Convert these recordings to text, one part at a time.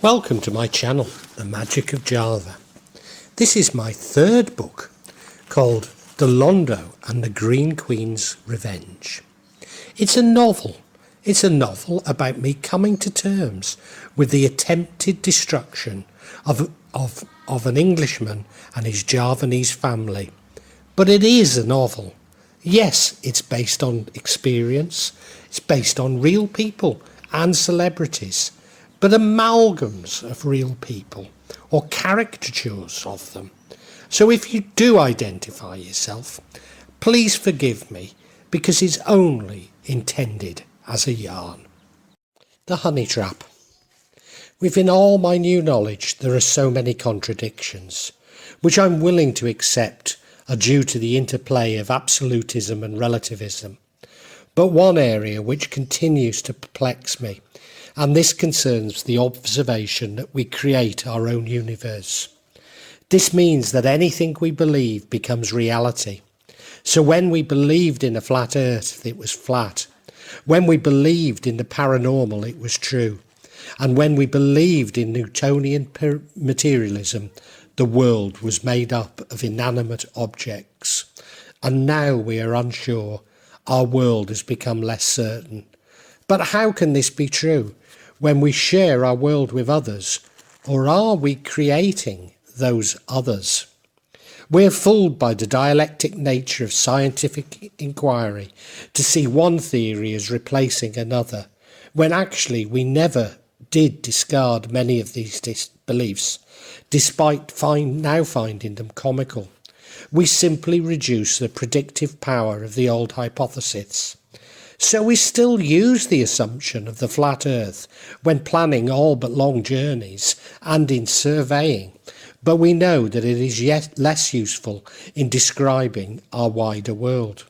Welcome to my channel, The Magic of Java. This is my third book called The Londo and the Green Queen's Revenge. It's a novel. It's a novel about me coming to terms with the attempted destruction of an Englishman and his Javanese family. But it is a novel. Yes, it's based on experience. It's based on real people and celebrities, but amalgams of real people or caricatures of them. So if you do identify yourself, please forgive me, because it's only intended as a yarn. The honey trap. Within all my new knowledge, there are so many contradictions, which I'm willing to accept are due to the interplay of absolutism and relativism. But one area which continues to perplex me, and this concerns the observation that we create our own universe. This means that anything we believe becomes reality. So when we believed in a flat earth, it was flat. When we believed in the paranormal, it was true. And when we believed in Newtonian materialism, the world was made up of inanimate objects. And now we are unsure. Our world has become less certain. But how can this be true when we share our world with others? Or are we creating those others? We're fooled by the dialectic nature of scientific inquiry to see one theory as replacing another, when actually we never did discard many of these beliefs, despite now finding them comical. We simply reduce the predictive power of the old hypothesis. So we still use the assumption of the flat earth when planning all but long journeys and in surveying, but we know that it is yet less useful in describing our wider world.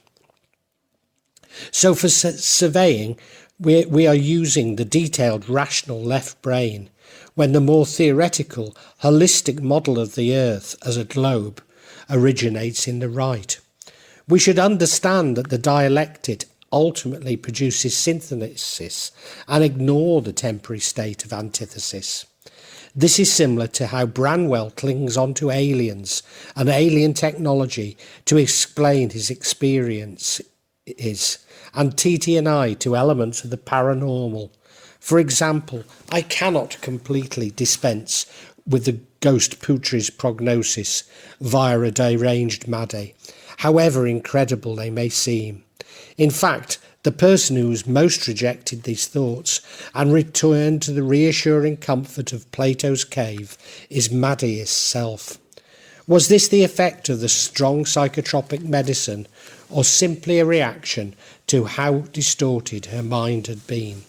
So for surveying, we are using the detailed rational left brain, when the more theoretical, holistic model of the earth as a globe originates in the right. We should understand that the dialectic ultimately produces synthesis and ignore the temporary state of antithesis. This is similar to how Branwell clings on to aliens and alien technology to explain his experiences, and TT&I to elements of the paranormal. For example, I cannot completely dispense with the ghost Putri's prognosis via a deranged Madde, however incredible they may seem. In fact, the person who has most rejected these thoughts and returned to the reassuring comfort of Plato's cave is Madde's self. Was this the effect of the strong psychotropic medicine, or simply a reaction to how distorted her mind had been?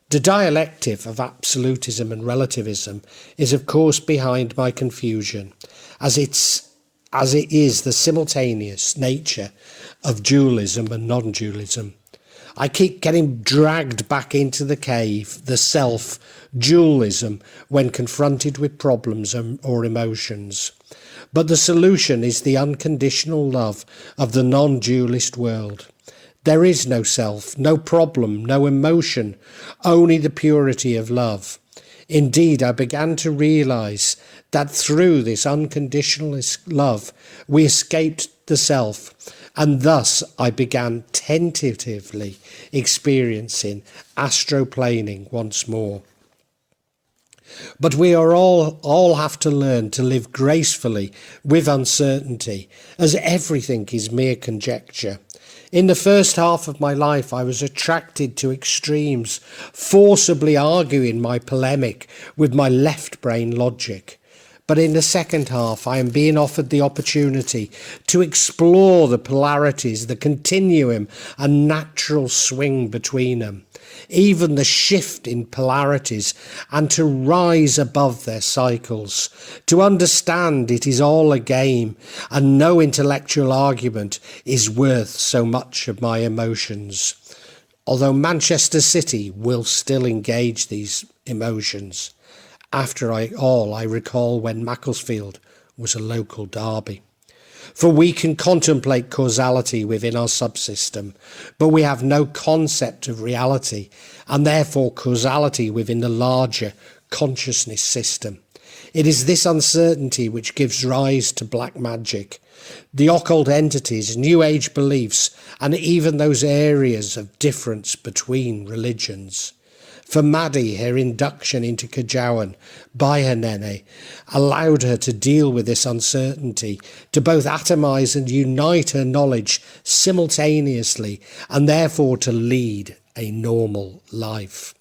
The dialectic of absolutism and relativism is of course behind my confusion, as it is the simultaneous nature of dualism and non-dualism. I keep getting dragged back into the cave, the self, dualism, when confronted with problems or emotions. But the solution is the unconditional love of the non-dualist world. There is no self, no problem, no emotion, only the purity of love. Indeed, I began to realise that through this unconditional love, we escaped the self, and thus I began tentatively experiencing astroplaning once more. But we are all have to learn to live gracefully with uncertainty, as everything is mere conjecture. In the first half of my life, I was attracted to extremes, forcibly arguing my polemic with my left brain logic. But in the second half, I am being offered the opportunity to explore the polarities, the continuum and natural swing between them, even the shift in polarities, and to rise above their cycles, to understand it is all a game and no intellectual argument is worth so much of my emotions. Although Manchester City will still engage these emotions. After all, I recall when Macclesfield was a local derby. For we can contemplate causality within our subsystem, but we have no concept of reality, and therefore causality within the larger consciousness system. It is this uncertainty which gives rise to black magic, the occult entities, New Age beliefs, and even those areas of difference between religions. For Maddie, her induction into Kajawan by her nene allowed her to deal with this uncertainty, to both atomize and unite her knowledge simultaneously, and therefore to lead a normal life.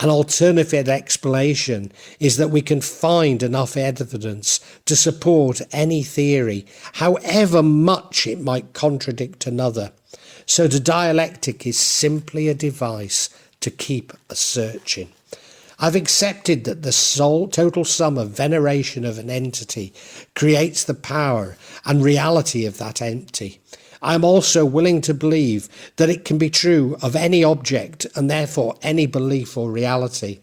An alternative explanation is that we can find enough evidence to support any theory, however much it might contradict another. So the dialectic is simply a device to keep us searching. I've accepted that the total sum of veneration of an entity creates the power and reality of that entity. I am also willing to believe that it can be true of any object and therefore any belief or reality.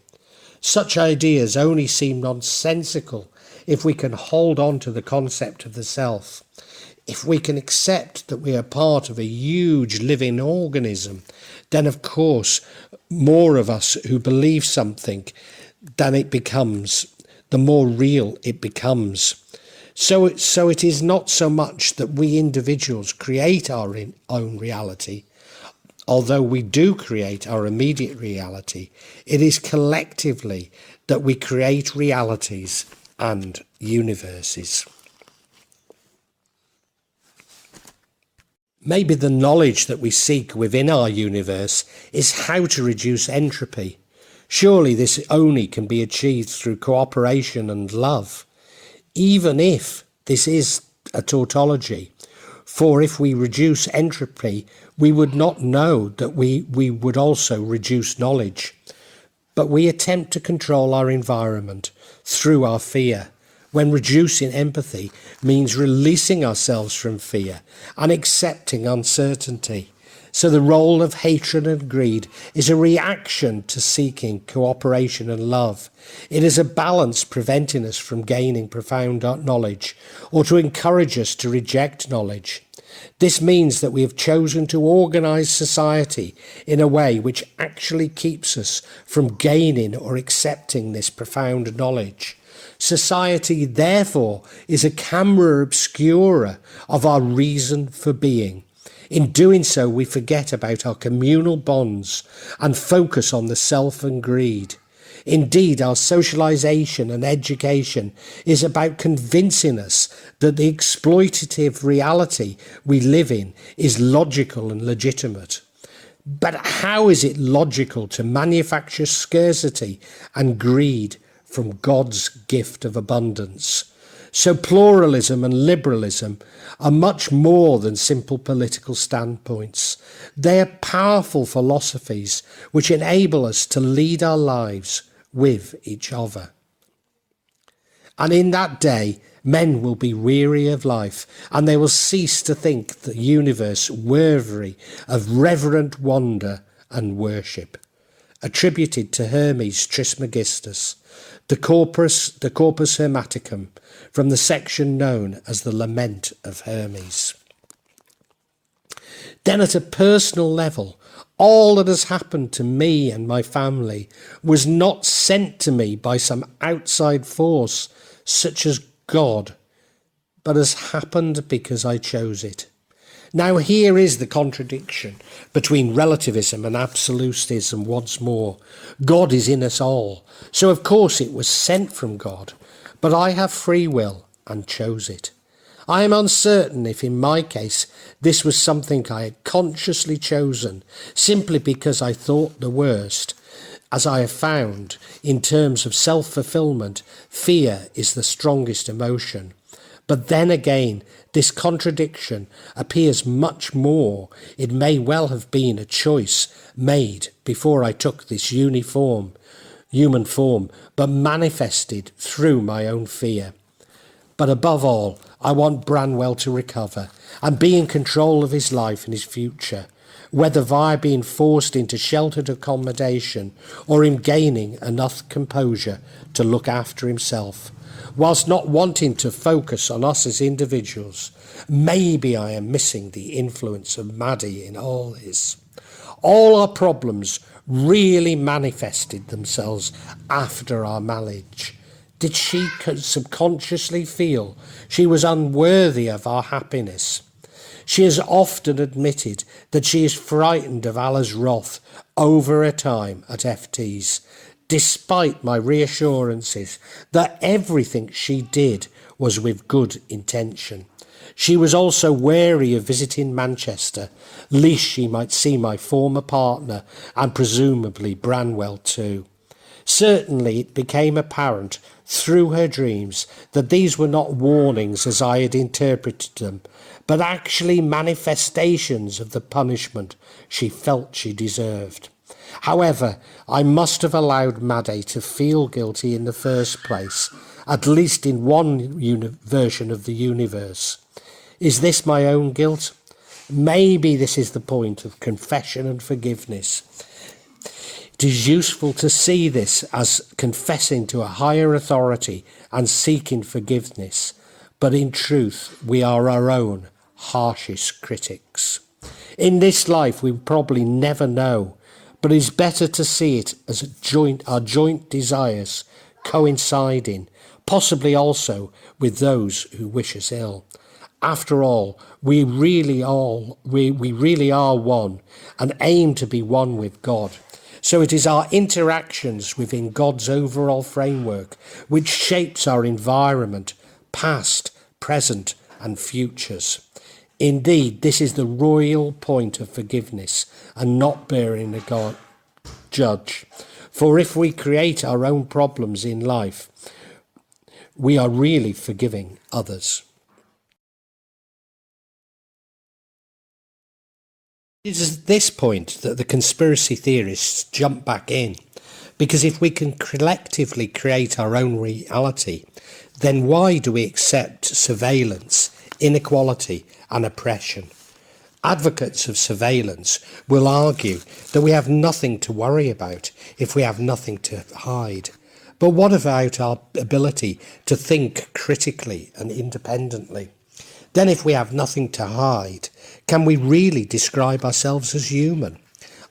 Such ideas only seem nonsensical if we can hold on to the concept of the self. If we can accept that we are part of a huge living organism, then of course more of us who believe something than it becomes, the more real it becomes. So it is not so much that we individuals create our own reality, although we do create our immediate reality. It is collectively that we create realities and universes. Maybe the knowledge that we seek within our universe is how to reduce entropy. Surely this only can be achieved through cooperation and love. Even if this is a tautology, for if we reduce entropy, we would not know that we would also reduce knowledge. But we attempt to control our environment through our fear, when reducing empathy means releasing ourselves from fear and accepting uncertainty. So the role of hatred and greed is a reaction to seeking cooperation and love. It is a balance preventing us from gaining profound knowledge or to encourage us to reject knowledge. This means that we have chosen to organise society in a way which actually keeps us from gaining or accepting this profound knowledge. Society, therefore, is a camera obscura of our reason for being. In doing so, we forget about our communal bonds and focus on the self and greed. Indeed, our socialization and education is about convincing us that the exploitative reality we live in is logical and legitimate. But how is it logical to manufacture scarcity and greed from God's gift of abundance? So pluralism and liberalism are much more than simple political standpoints. They are powerful philosophies which enable us to lead our lives with each other. And in that day, men will be weary of life, and they will cease to think the universe worthy of reverent wonder and worship. Attributed to Hermes Trismegistus, the Corpus Hermeticum, from the section known as the Lament of Hermes. Then at a personal level, all that has happened to me and my family was not sent to me by some outside force such as God, but has happened because I chose it. Now here is the contradiction between relativism and absolutism once more. God is in us all, so of course it was sent from God, but I have free will and chose it. I am uncertain if in my case this was something I had consciously chosen simply because I thought the worst. As I have found, in terms of self-fulfillment, fear is the strongest emotion. But then again, this contradiction appears much more. It may well have been a choice made before I took this human form, but manifested through my own fear. But above all, I want Branwell to recover and be in control of his life and his future, whether via being forced into sheltered accommodation or in gaining enough composure to look after himself. Whilst not wanting to focus on us as individuals, maybe I am missing the influence of Maddie in all this. All our problems really manifested themselves after our marriage? Did she subconsciously feel she was unworthy of our happiness? She has often admitted that she is frightened of Allah's wrath over a time at FT's, despite my reassurances that everything she did was with good intention. She was also wary of visiting Manchester, lest she might see my former partner and presumably Branwell too. Certainly it became apparent through her dreams that these were not warnings as I had interpreted them, but actually manifestations of the punishment she felt she deserved. However, I must have allowed Madde to feel guilty in the first place, at least in one version of the universe. Is this my own guilt? Maybe this is the point of confession and forgiveness. It is useful to see this as confessing to a higher authority and seeking forgiveness, but in truth we are our own harshest critics. In this life we probably never know, but it is better to see it as our joint desires coinciding, possibly also with those who wish us ill. After all, we really are one and aim to be one with God. So it is our interactions within God's overall framework which shapes our environment, past, present and futures. Indeed, this is the royal point of forgiveness and not bearing a judge. For if we create our own problems in life, we are really forgiving others. It is at this point that the conspiracy theorists jump back in, because if we can collectively create our own reality, then why do we accept surveillance, inequality and oppression? Advocates of surveillance will argue that we have nothing to worry about if we have nothing to hide. But what about our ability to think critically and independently? Then if we have nothing to hide, can we really describe ourselves as human?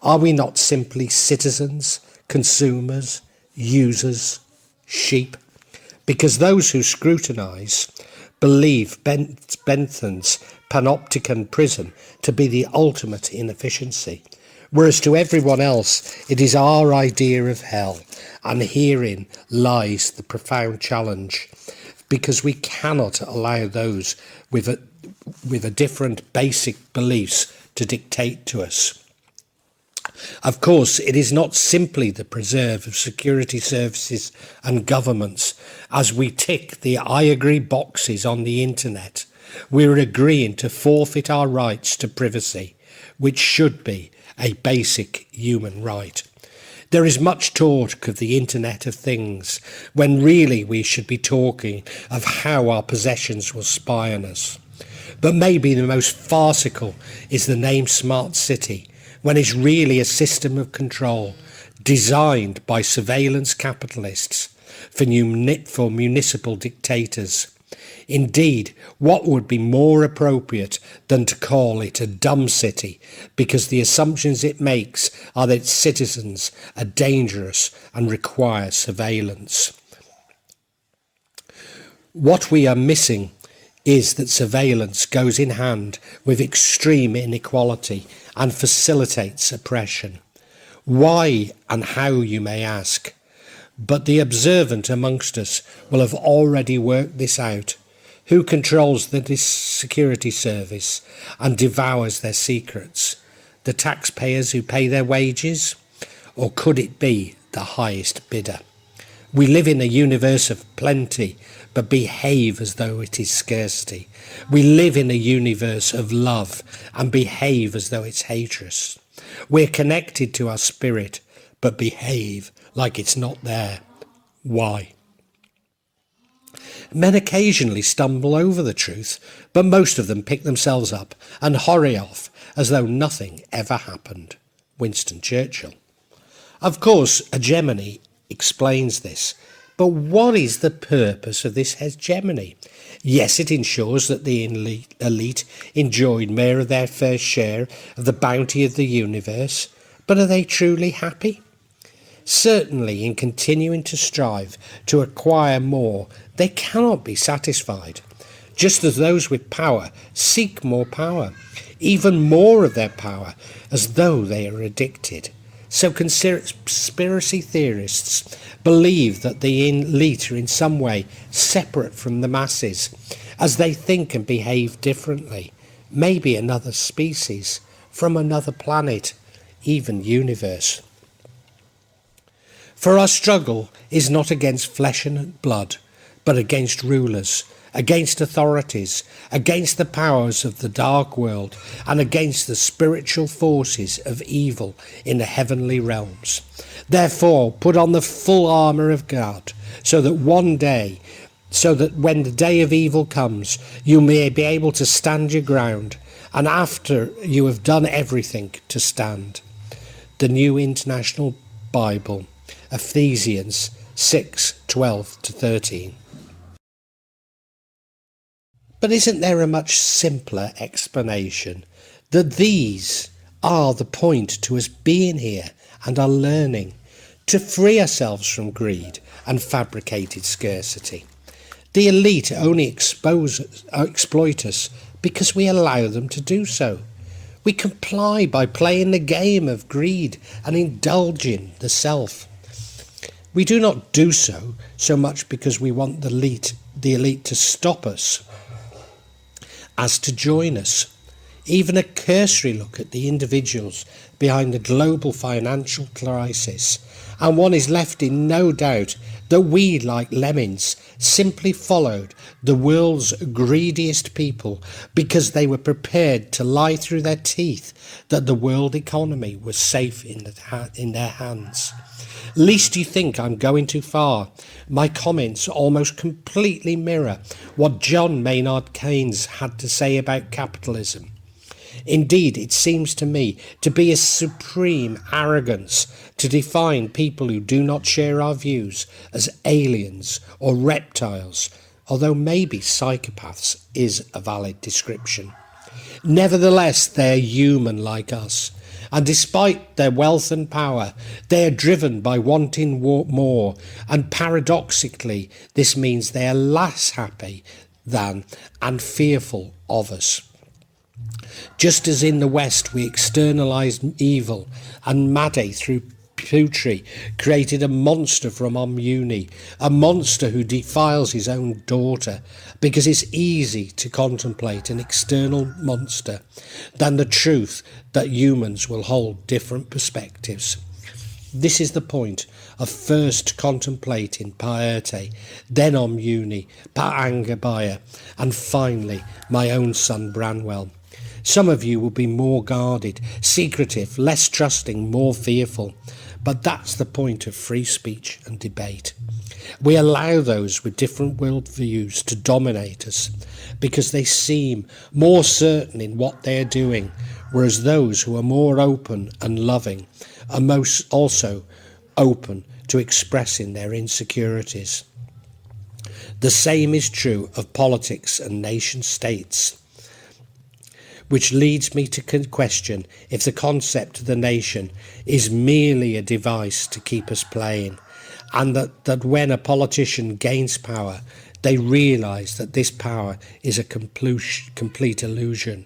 Are we not simply citizens, consumers, users, sheep? Because those who scrutinise believe Bentham's panopticon prism to be the ultimate inefficiency, whereas to everyone else it is our idea of hell, and herein lies the profound challenge, because we cannot allow those with a different basic beliefs to dictate to us. Of course, it is not simply the preserve of security services and governments. As we tick the I agree boxes on the internet, we're agreeing to forfeit our rights to privacy, which should be a basic human right. There is much talk of the Internet of Things, when really we should be talking of how our possessions will spy on us. But maybe the most farcical is the name Smart City, when it's really a system of control designed by surveillance capitalists for municipal dictators. Indeed, what would be more appropriate than to call it a dumb city, because the assumptions it makes are that its citizens are dangerous and require surveillance. What we are missing is that surveillance goes in hand with extreme inequality and facilitates oppression. Why and how, you may ask, but the observant amongst us will have already worked this out. Who controls the security service and devours their secrets? The taxpayers who pay their wages? Or could it be the highest bidder? We live in a universe of plenty, but behave as though it is scarcity. We live in a universe of love and behave as though it's hatred. We're connected to our spirit, but behave like it's not there. Why? Men occasionally stumble over the truth, but most of them pick themselves up and hurry off as though nothing ever happened. Winston Churchill. Of course, hegemony explains this, but what is the purpose of this hegemony? Yes, it ensures that the elite enjoy more of their fair share of the bounty of the universe, But are they truly happy? Certainly, in continuing to strive to acquire more, they cannot be satisfied, just as those with power seek more power, even more of their power, as though they are addicted. So conspiracy theorists believe that the elite are in some way separate from the masses, as they think and behave differently, maybe another species, from another planet, even universe. For our struggle is not against flesh and blood, but against rulers, against authorities, against the powers of the dark world, and against the spiritual forces of evil in the heavenly realms. Therefore, put on the full armour of God, so that when the day of evil comes, you may be able to stand your ground, and after you have done everything, to stand. The New International Bible, Ephesians 6:12-13. But isn't there a much simpler explanation that these are the point to us being here and our learning to free ourselves from greed and fabricated scarcity? The elite only exploit us because we allow them to do so. We comply by playing the game of greed and indulging the self. We do not do so much because we want the elite to stop us as to join us. Even a cursory look at the individuals behind the global financial crisis, and one is left in no doubt that we, like lemmings, simply followed the world's greediest people because they were prepared to lie through their teeth that the world economy was safe in their hands. Lest you think I'm going too far, my comments almost completely mirror what John Maynard Keynes had to say about capitalism. Indeed, it seems to me to be a supreme arrogance to define people who do not share our views as aliens or reptiles, although maybe psychopaths is a valid description. Nevertheless, they are human like us, and despite their wealth and power, they are driven by wanting more, and paradoxically, this means they are less happy than and fearful of us. Just as in the West we externalised evil, and Maddie through Putri created a monster from Hegemony, a monster who defiles his own daughter, because it's easy to contemplate an external monster than the truth that humans will hold different perspectives. This is the point of first contemplating piety, then Hegemony, Angabaya, and finally my own son Branwell. Some of you will be more guarded, secretive, less trusting, more fearful. But that's the point of free speech and debate. We allow those with different worldviews to dominate us because they seem more certain in what they are doing, whereas those who are more open and loving are most also open to expressing their insecurities. The same is true of politics and nation states, which leads me to question if the concept of the nation is merely a device to keep us playing, and that when a politician gains power, they realise that this power is a complete illusion.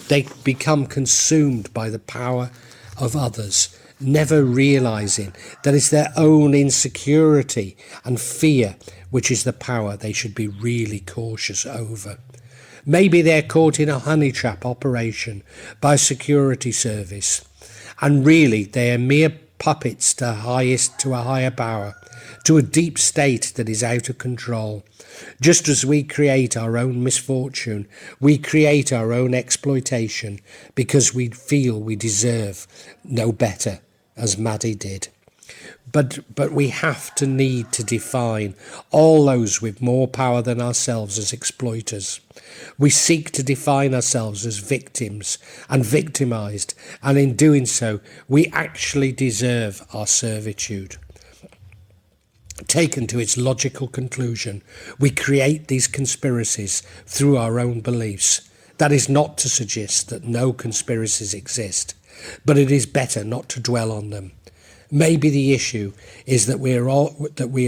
They become consumed by the power of others, never realising that it's their own insecurity and fear which is the power they should be really cautious over. Maybe they're caught in a honey trap operation by a security service, and really they are mere puppets to a higher power, to a deep state that is out of control. Just as we create our own misfortune, we create our own exploitation because we feel we deserve no better, as Maddie did. But we have to need to define all those with more power than ourselves as exploiters. We seek to define ourselves as victims and victimised, and in doing so, we actually deserve our servitude. Taken to its logical conclusion, we create these conspiracies through our own beliefs. That is not to suggest that no conspiracies exist. but it is better not to dwell on them. Maybe the issue is that we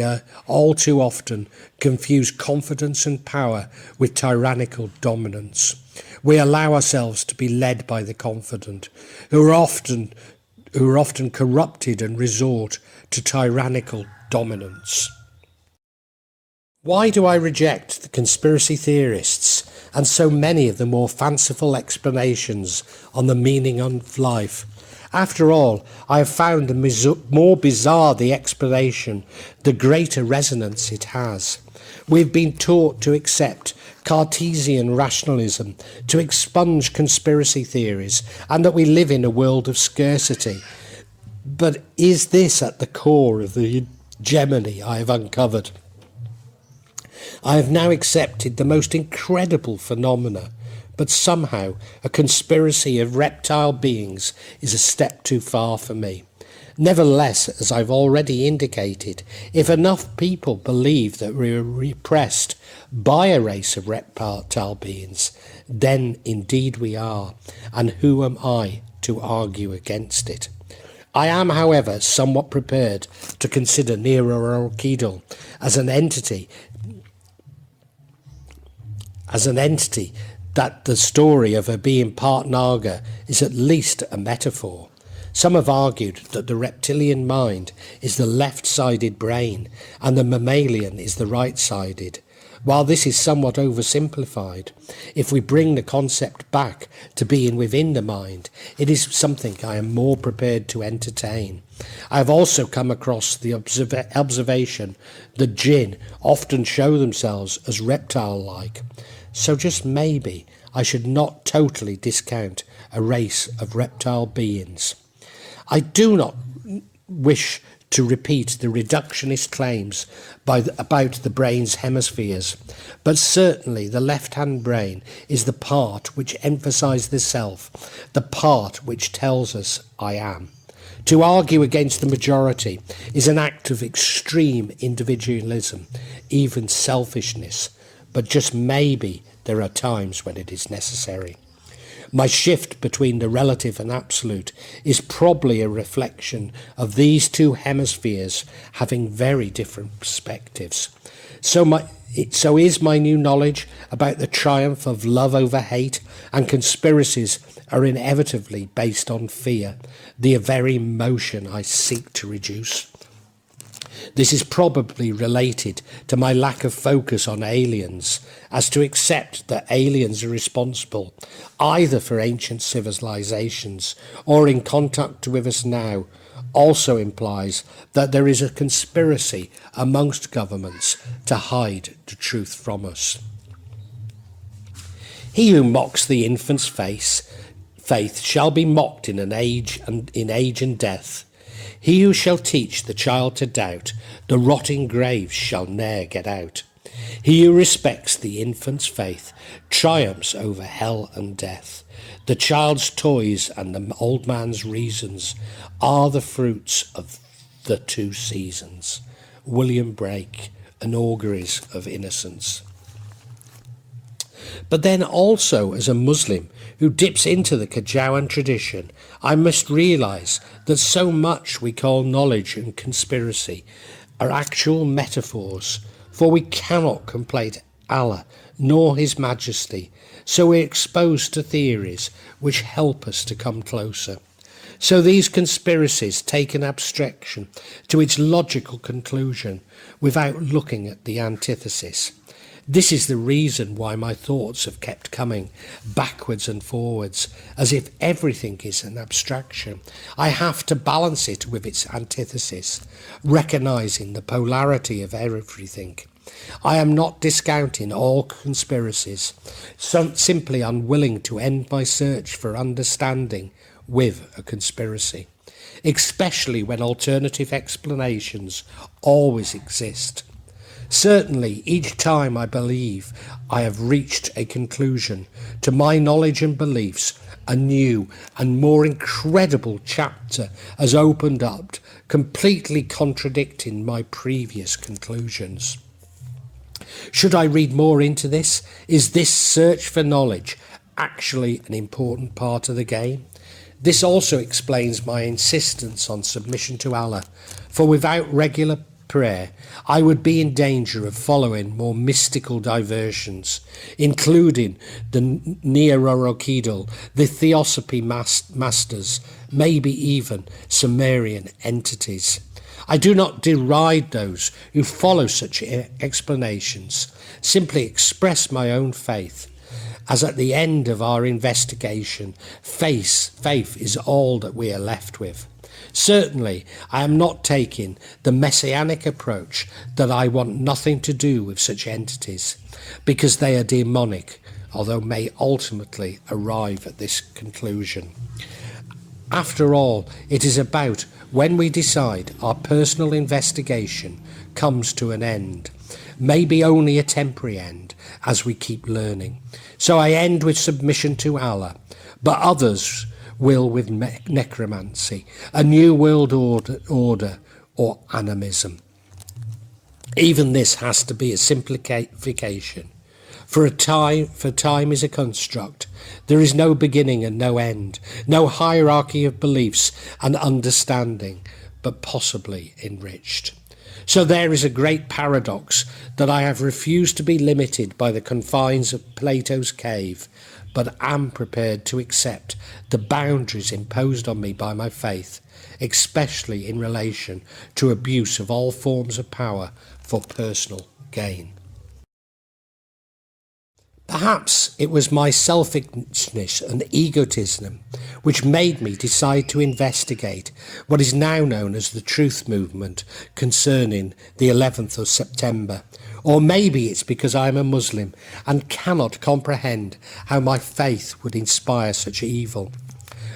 are all too often confuse confidence and power with tyrannical dominance. We allow ourselves to be led by the confident, who are often corrupted and resort to tyrannical dominance. Why do I reject the conspiracy theorists and so many of the more fanciful explanations on the meaning of life? After all, I have found the more bizarre the explanation, the greater resonance it has. We've been taught to accept Cartesian rationalism, to expunge conspiracy theories, and that we live in a world of scarcity. But is this at the core of the hegemony I have uncovered? I have now accepted the most incredible phenomena, but somehow a conspiracy of reptile beings is a step too far for me. Nevertheless, as I've already indicated, if enough people believe that we are repressed by a race of reptile beings, then indeed we are, and who am I to argue against it? I am, however, somewhat prepared to consider Nero-Orchidal as an entity that the story of her being part Naga is at least a metaphor. Some have argued that the reptilian mind is the left-sided brain and the mammalian is the right-sided. While this is somewhat oversimplified, if we bring the concept back to being within the mind, it is something I am more prepared to entertain. I have also come across the observation that jinn often show themselves as reptile-like. So just maybe I should not totally discount a race of reptile beings. I do not wish to repeat the reductionist claims about the brain's hemispheres, but certainly the left-hand brain is the part which emphasises the self, the part which tells us I am. To argue against the majority is an act of extreme individualism, even selfishness, but just maybe there are times when it is necessary. My shift between the relative and absolute is probably a reflection of these two hemispheres having very different perspectives. So is my new knowledge about the triumph of love over hate and conspiracies are inevitably based on fear, the very emotion I seek to reduce. This is probably related to my lack of focus on aliens, as to accept that aliens are responsible either for ancient civilizations or in contact with us now also implies that there is a conspiracy amongst governments to hide the truth from us. He who mocks the infant's faith shall be mocked in age and death. He who shall teach the child to doubt, the rotting graves shall ne'er get out. He who respects the infant's faith triumphs over hell and death. The child's toys and the old man's reasons are the fruits of the two seasons. William Blake, An Auguries of Innocence. But then also as a Muslim who dips into the Kajawan tradition, I must realise that so much we call knowledge and conspiracy are actual metaphors, for we cannot complete Allah nor His Majesty, so we're exposed to theories which help us to come closer. So these conspiracies take an abstraction to its logical conclusion without looking at the antithesis. This is the reason why my thoughts have kept coming backwards and forwards, as if everything is an abstraction. I have to balance it with its antithesis, recognising the polarity of everything. I am not discounting all conspiracies, simply unwilling to end my search for understanding with a conspiracy, especially when alternative explanations always exist. Certainly, each time I believe I have reached a conclusion to my knowledge and beliefs, a new and more incredible chapter has opened up, completely contradicting my previous conclusions. Should I read more into this? Is this search for knowledge actually an important part of the game? This also explains my insistence on submission to Allah, for without regular prayer, I would be in danger of following more mystical diversions, including the Neorokidal, the Theosophy masters, maybe even Sumerian entities. I do not deride those who follow such explanations, simply express my own faith, as at the end of our investigation, faith is all that we are left with. Certainly, I am not taking the messianic approach that I want nothing to do with such entities, because they are demonic, although may ultimately arrive at this conclusion. After all, it is about when we decide our personal investigation comes to an end, maybe only a temporary end, as we keep learning. So I end with submission to Allah, but others will with necromancy, a new world order or animism. Even this has to be a simplification. For time is a construct. There is no beginning and no end, no hierarchy of beliefs and understanding, but possibly enriched. So there is a great paradox that I have refused to be limited by the confines of Plato's cave, but am prepared to accept the boundaries imposed on me by my faith, especially in relation to abuse of all forms of power for personal gain. Perhaps it was my selfishness and egotism which made me decide to investigate what is now known as the Truth Movement concerning the 11th of September. Or maybe it's because I am a Muslim and cannot comprehend how my faith would inspire such evil.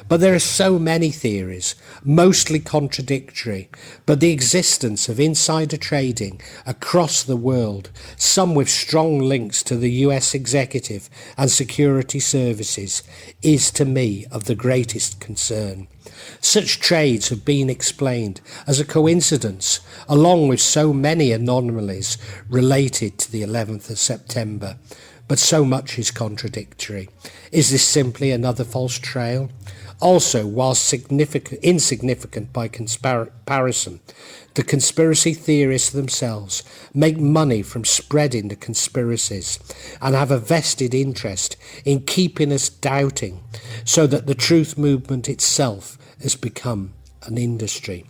But there are so many theories, mostly contradictory, but the existence of insider trading across the world, some with strong links to the US executive and security services, is to me of the greatest concern. Such trades have been explained as a coincidence, along with so many anomalies related to the 11th of September. But so much is contradictory. Is this simply another false trail? Also, whilst insignificant by comparison, the conspiracy theorists themselves make money from spreading the conspiracies and have a vested interest in keeping us doubting, so that the truth movement itself has become an industry.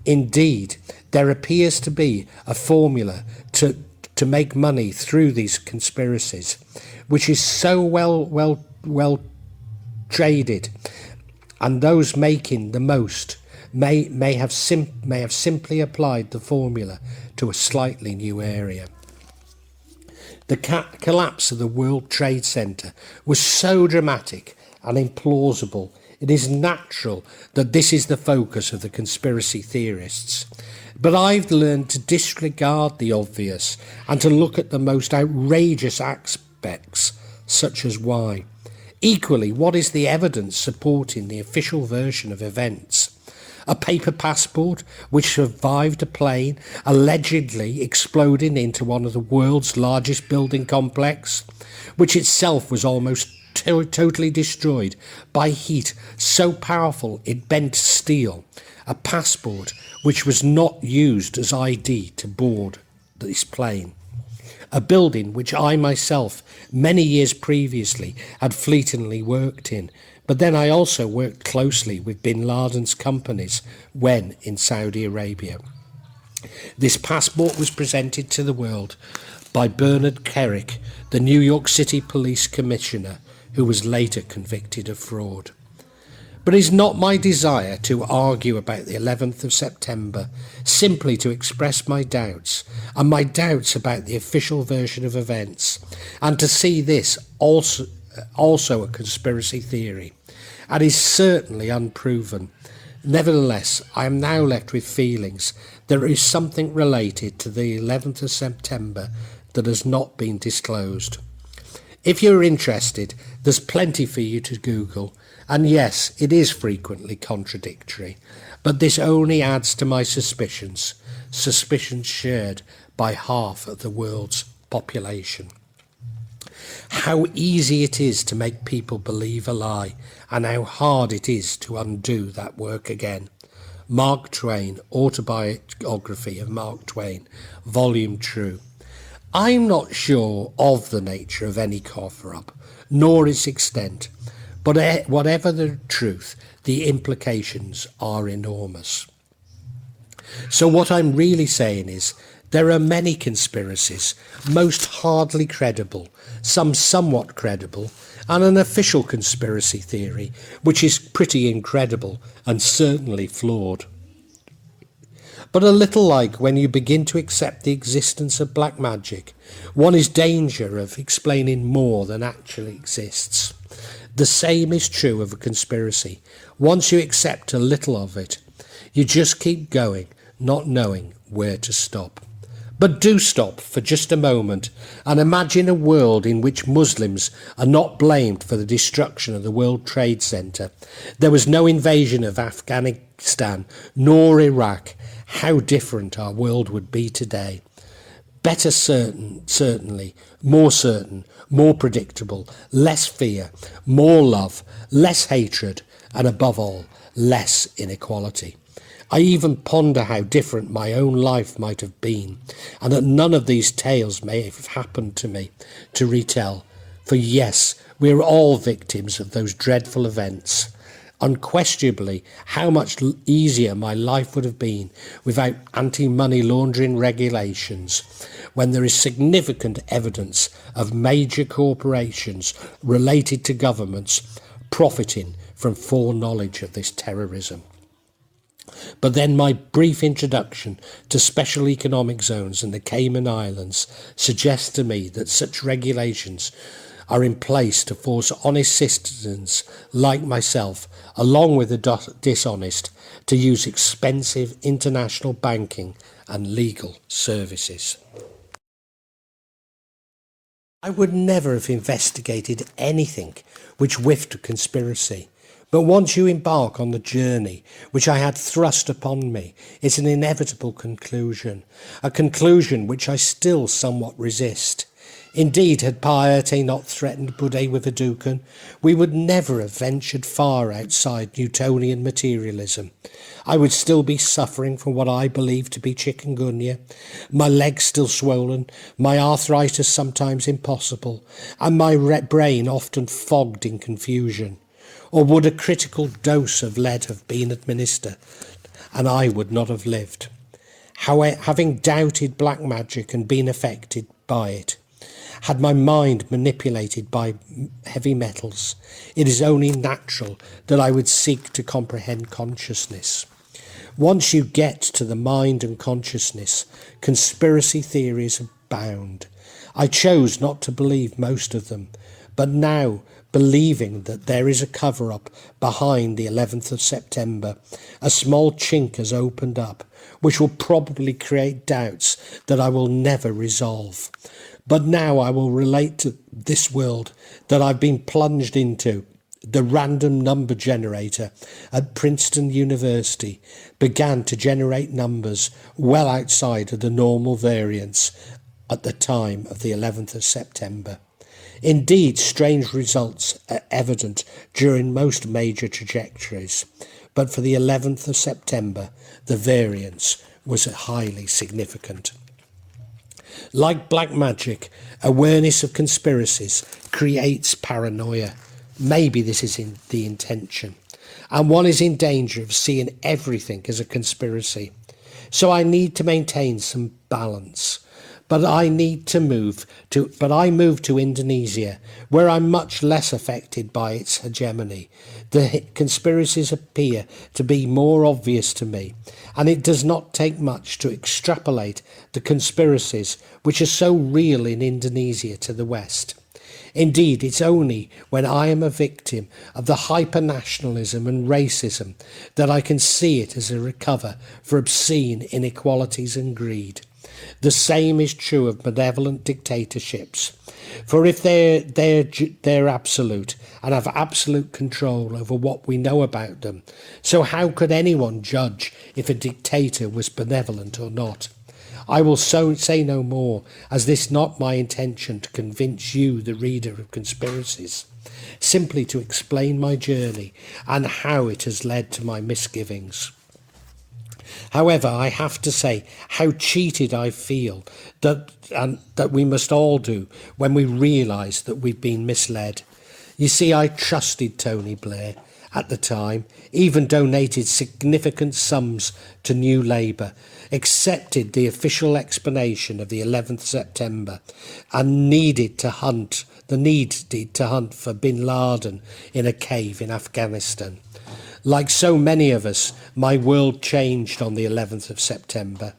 Indeed, there appears to be a formula to make money through these conspiracies, which is so well traded, and those making the most may have simply applied the formula to a slightly new area. The collapse of the World Trade Center was so dramatic and implausible. It is natural that this is the focus of the conspiracy theorists. But I've learned to disregard the obvious and to look at the most outrageous aspects, such as why. Equally, what is the evidence supporting the official version of events? A paper passport which survived a plane allegedly exploding into one of the world's largest building complex, which itself was almost totally destroyed by heat so powerful it bent steel. A passport which was not used as ID to board this plane. A building which I myself, many years previously, had fleetingly worked in, but then I also worked closely with bin Laden's companies when in Saudi Arabia. This passport was presented to the world by Bernard Kerik, the New York City Police Commissioner, who was later convicted of fraud. But it is not my desire to argue about the 11th of September, simply to express my doubts, and my doubts about the official version of events, and to see this also a conspiracy theory, and is certainly unproven. Nevertheless, I am now left with feelings there is something related to the 11th of September that has not been disclosed. If you're interested, there's plenty for you to Google, and yes, it is frequently contradictory, but this only adds to my suspicions shared by half of the world's population. How easy it is to make people believe a lie, and how hard it is to undo that work again. Mark Twain, Autobiography of Mark Twain, Volume 2. I'm not sure of the nature of any cover-up, nor its extent, but whatever the truth, the implications are enormous. So what I'm really saying is, there are many conspiracies, most hardly credible, some somewhat credible, and an official conspiracy theory, which is pretty incredible and certainly flawed. But a little like when you begin to accept the existence of black magic, one is in danger of explaining more than actually exists. The same is true of a conspiracy. Once you accept a little of it, you just keep going, not knowing where to stop. But do stop for just a moment and imagine a world in which Muslims are not blamed for the destruction of the World Trade Center. There was no invasion of Afghanistan nor Iraq. How different our world would be today. Better certainly, more certain, more predictable, less fear, more love, less hatred, and above all, less inequality. I even ponder how different my own life might have been, and that none of these tales may have happened to me to retell. For yes, we are all victims of those dreadful events. Unquestionably, how much easier my life would have been without anti-money laundering regulations, when there is significant evidence of major corporations related to governments profiting from foreknowledge of this terrorism. But then my brief introduction to special economic zones and the Cayman Islands suggests to me that such regulations are in place to force honest citizens like myself, along with the dishonest, to use expensive international banking and legal services. I would never have investigated anything which whiffed of conspiracy. But once you embark on the journey which I had thrust upon me, it's an inevitable conclusion, a conclusion which I still somewhat resist. Indeed, had piety not threatened Buddha with a dukan, we would never have ventured far outside Newtonian materialism. I would still be suffering from what I believe to be chikungunya, my legs still swollen, my arthritis sometimes impossible, and my brain often fogged in confusion. Or would a critical dose of lead have been administered, and I would not have lived? Having doubted black magic and been affected by it, had my mind manipulated by heavy metals, it is only natural that I would seek to comprehend consciousness. Once you get to the mind and consciousness, conspiracy theories abound. I chose not to believe most of them, but now, believing that there is a cover-up behind the 11th of September, a small chink has opened up, which will probably create doubts that I will never resolve. But now I will relate to this world that I've been plunged into. The random number generator at Princeton University began to generate numbers well outside of the normal variance at the time of the 11th of September. Indeed, strange results are evident during most major trajectories, but for the 11th of September, the variance was highly significant. Like black magic, awareness of conspiracies creates paranoia. Maybe this is the intention, and one is in danger of seeing everything as a conspiracy. So I need to maintain some balance. But I move to Indonesia, where I'm much less affected by its hegemony. The conspiracies appear to be more obvious to me, and it does not take much to extrapolate the conspiracies which are so real in Indonesia to the West. Indeed, it's only when I am a victim of the hyper-nationalism and racism that I can see it as a recover for obscene inequalities and greed. The same is true of benevolent dictatorships, for if they're absolute and have absolute control over what we know about them, so how could anyone judge if a dictator was benevolent or not? I will say no more, as this not my intention to convince you, the reader of conspiracies, simply to explain my journey and how it has led to my misgivings. However, I have to say how cheated I feel that we must all do when we realise that we've been misled. You see, I trusted Tony Blair at the time, even donated significant sums to New Labour, accepted the official explanation of the 11th September and needed to hunt for bin Laden in a cave in Afghanistan. Like so many of us, my world changed on the 11th of September,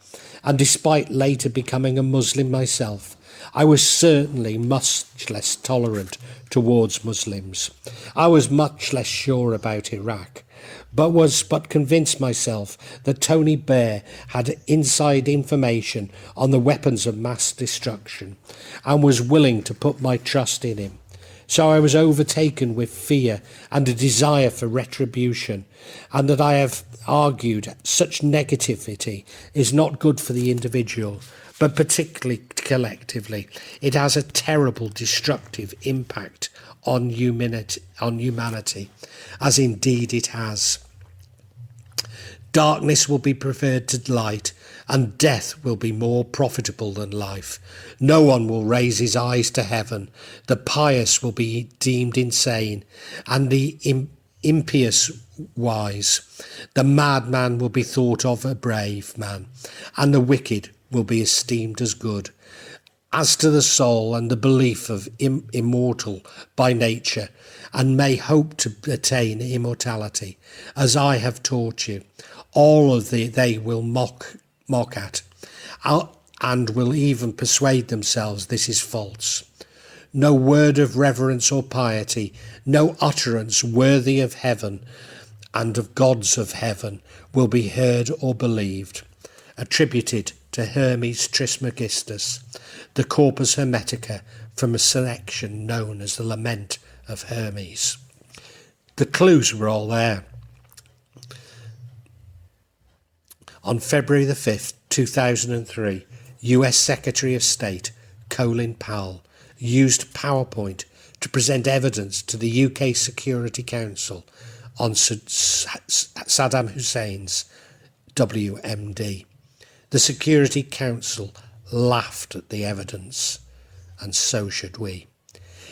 and despite later becoming a Muslim myself, I was certainly much less tolerant towards Muslims. I was much less sure about Iraq, but convinced myself that Tony Blair had inside information on the weapons of mass destruction, and was willing to put my trust in him. So I was overtaken with fear and a desire for retribution, and that I have argued such negativity is not good for the individual, but particularly collectively. It has a terrible destructive impact on humanity, as indeed it has. Darkness will be preferred to light, and death will be more profitable than life. No one will raise his eyes to heaven. The pious will be deemed insane, and the impious wise. The madman will be thought of a brave man, and the wicked will be esteemed as good. As to the soul and the belief of immortal by nature, and may hope to attain immortality, as I have taught you, all of they will mock at, and will even persuade themselves this is false. No word of reverence or piety, no utterance worthy of heaven and of gods of heaven will be heard or believed. Attributed to Hermes Trismegistus, the Corpus Hermetica, from a selection known as the Lament of Hermes. The clues were all there. On February the 5th, 2003, US Secretary of State Colin Powell used PowerPoint to present evidence to the UK Security Council on Saddam Hussein's WMD. The Security Council laughed at the evidence, and so should we.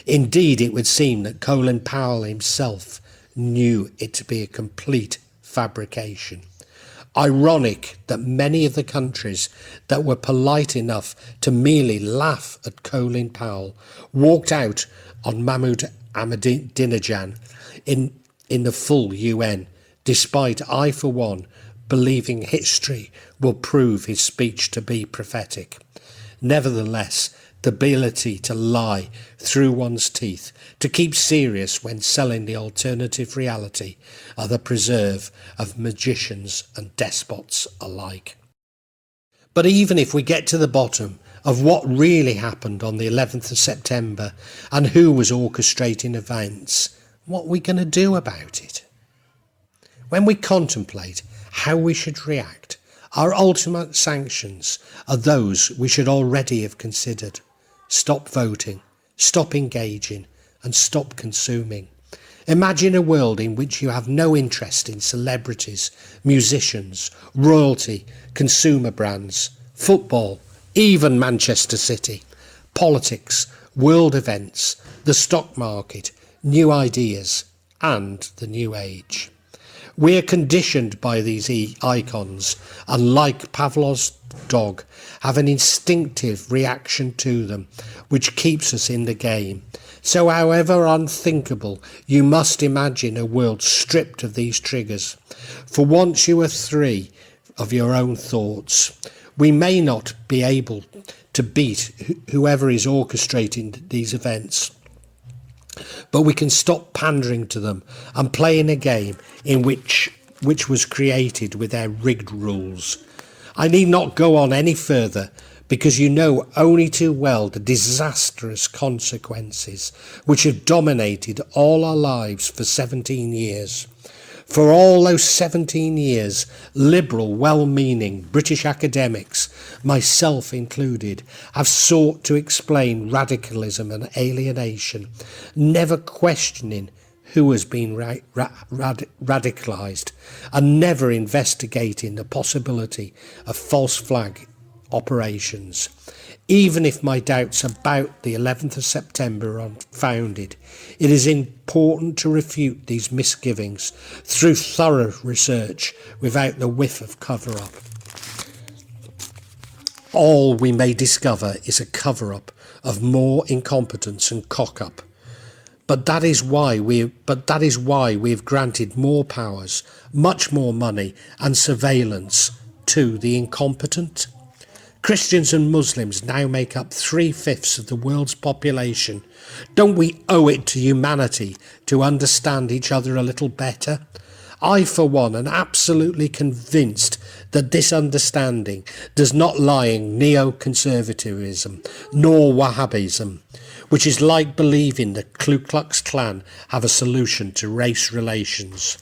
Indeed, it would seem that Colin Powell himself knew it to be a complete fabrication. Ironic that many of the countries that were polite enough to merely laugh at Colin Powell walked out on Mahmoud Ahmadinejad in the full UN, despite I, for one, believing history will prove his speech to be prophetic. Nevertheless, the ability to lie through one's teeth, to keep serious when selling the alternative reality, are the preserve of magicians and despots alike. But even if we get to the bottom of what really happened on the 11th of September and who was orchestrating events, what are we going to do about it? When we contemplate how we should react, our ultimate sanctions are those we should already have considered. Stop voting, stop engaging, and stop consuming. Imagine a world in which you have no interest in celebrities, musicians, royalty, consumer brands, football, even Manchester City, politics, world events, the stock market, new ideas, and the new age. We are conditioned by these icons, and like Pavlov's dog, have an instinctive reaction to them, which keeps us in the game. So however unthinkable, you must imagine a world stripped of these triggers. For once you are free of your own thoughts, we may not be able to beat whoever is orchestrating these events, but we can stop pandering to them and play in a game in which was created with their rigged rules. I need not go on any further, because you know only too well the disastrous consequences which have dominated all our lives for 17 years. For all those 17 years, liberal, well-meaning British academics, myself included, have sought to explain radicalism and alienation, never questioning who has been radicalised, and never investigating the possibility of false flag operations. Even if my doubts about the 11th of September are unfounded, it is important to refute these misgivings through thorough research without the whiff of cover-up. All we may discover is a cover-up of more incompetence and cock-up. But that is why we have granted more powers, much more money and surveillance to the incompetent. Christians and Muslims now make up 3/5 of the world's population. Don't we owe it to humanity to understand each other a little better? I, for one, am absolutely convinced that this understanding does not lie in neoconservatism nor Wahhabism, which is like believing the Ku Klux Klan have a solution to race relations.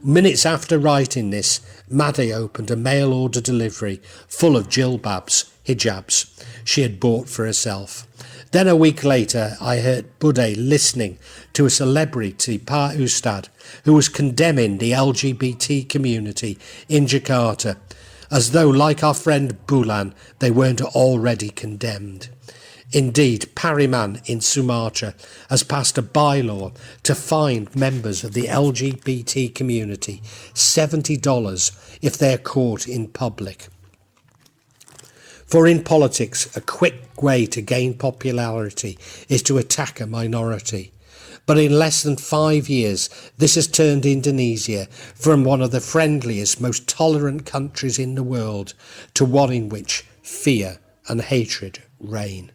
Minutes after writing this, Maddie opened a mail-order delivery full of hijabs she had bought for herself. Then a week later, I heard Budde listening to a celebrity ustad who was condemning the LGBT community in Jakarta, as though, like our friend Bulan, they weren't already condemned. Indeed, Pariman in Sumatra has passed a bylaw to fine members of the LGBT community $70 if they are caught in public. For in politics, a quick way to gain popularity is to attack a minority. But in less than 5 years, this has turned Indonesia from one of the friendliest, most tolerant countries in the world to one in which fear and hatred reign.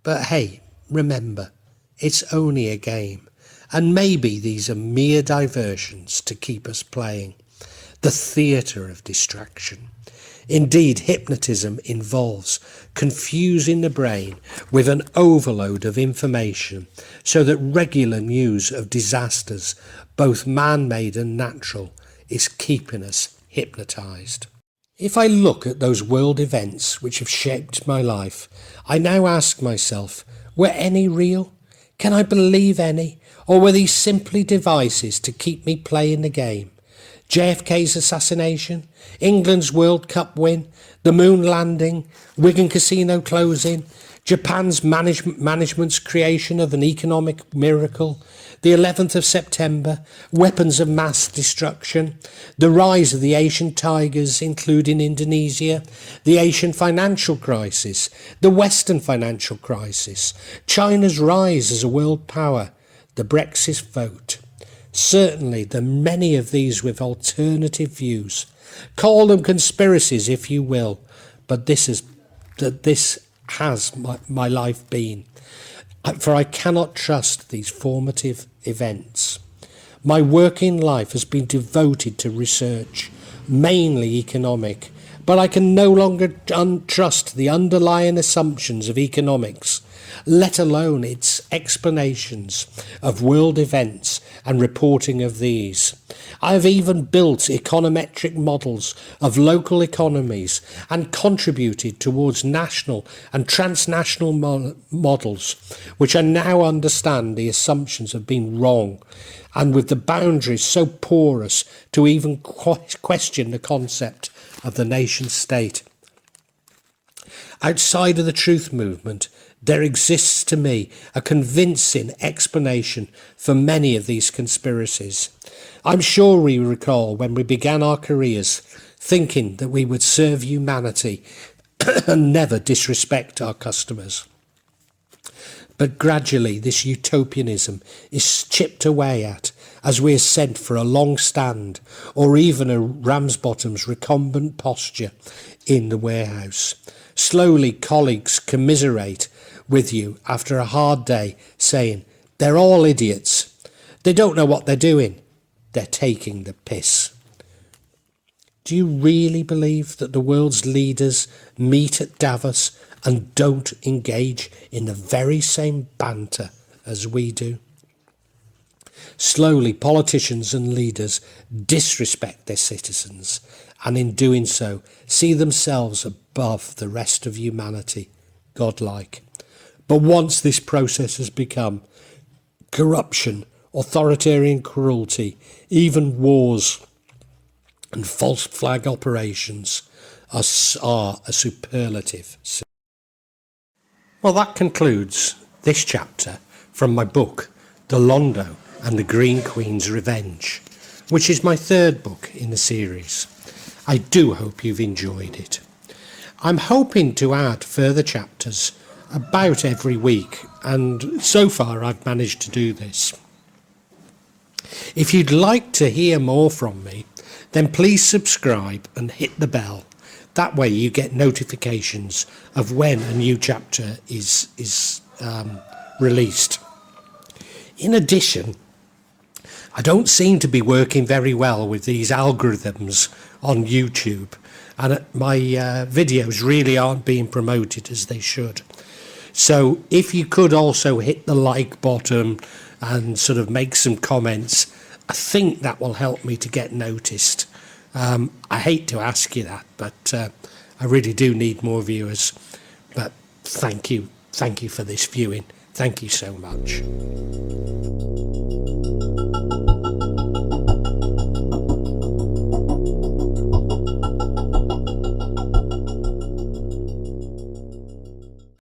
But hey, remember, it's only a game, and maybe these are mere diversions to keep us playing. The theatre of distraction. Indeed, hypnotism involves confusing the brain with an overload of information so that regular news of disasters, both man-made and natural, is keeping us hypnotised. If I look at those world events which have shaped my life, I now ask myself, were any real? Can I believe any? Or were these simply devices to keep me playing the game? JFK's assassination, England's World Cup win, the moon landing, Wigan Casino closing, Japan's management's creation of an economic miracle, the 11th of September, weapons of mass destruction, the rise of the Asian tigers, including Indonesia, the Asian financial crisis, the Western financial crisis, China's rise as a world power, the Brexit vote. Certainly, there are many of these with alternative views. Call them conspiracies if you will, but this has my life been. For I cannot trust these formative events. My working life has been devoted to research, mainly economic, but I can no longer trust the underlying assumptions of economics, let alone its explanations of world events and reporting of these. I have even built econometric models of local economies and contributed towards national and transnational models, which I now understand the assumptions have been wrong, and with the boundaries so porous to even question the concept of the nation state. Outside of the truth movement, there exists to me a convincing explanation for many of these conspiracies. I'm sure we recall when we began our careers thinking that we would serve humanity and never disrespect our customers. But gradually this utopianism is chipped away at as we ascend for a long stand or even a Ramsbottom's recumbent posture in the warehouse. Slowly colleagues commiserate with you after a hard day, saying, they're all idiots. They don't know what they're doing. They're taking the piss. Do you really believe that the world's leaders meet at Davos and don't engage in the very same banter as we do? Slowly, politicians and leaders disrespect their citizens, and in doing so, see themselves above the rest of humanity, godlike. But once this process has become corruption, authoritarian cruelty, even wars and false flag operations are a superlative. Well, that concludes this chapter from my book, The Londo and the Green Queen's Revenge, which is my third book in the series. I do hope you've enjoyed it. I'm hoping to add further chapters about every week, and so far I've managed to do this. If you'd like to hear more from me, then please subscribe and hit the bell. That way you get notifications of when a new chapter is released. In addition, I don't seem to be working very well with these algorithms on YouTube, and my videos really aren't being promoted as they should. So if you could also hit the like button and sort of make some comments, I think that will help me to get noticed. I hate to ask you that, but I really do need more viewers. But thank you for this viewing. Thank you so much.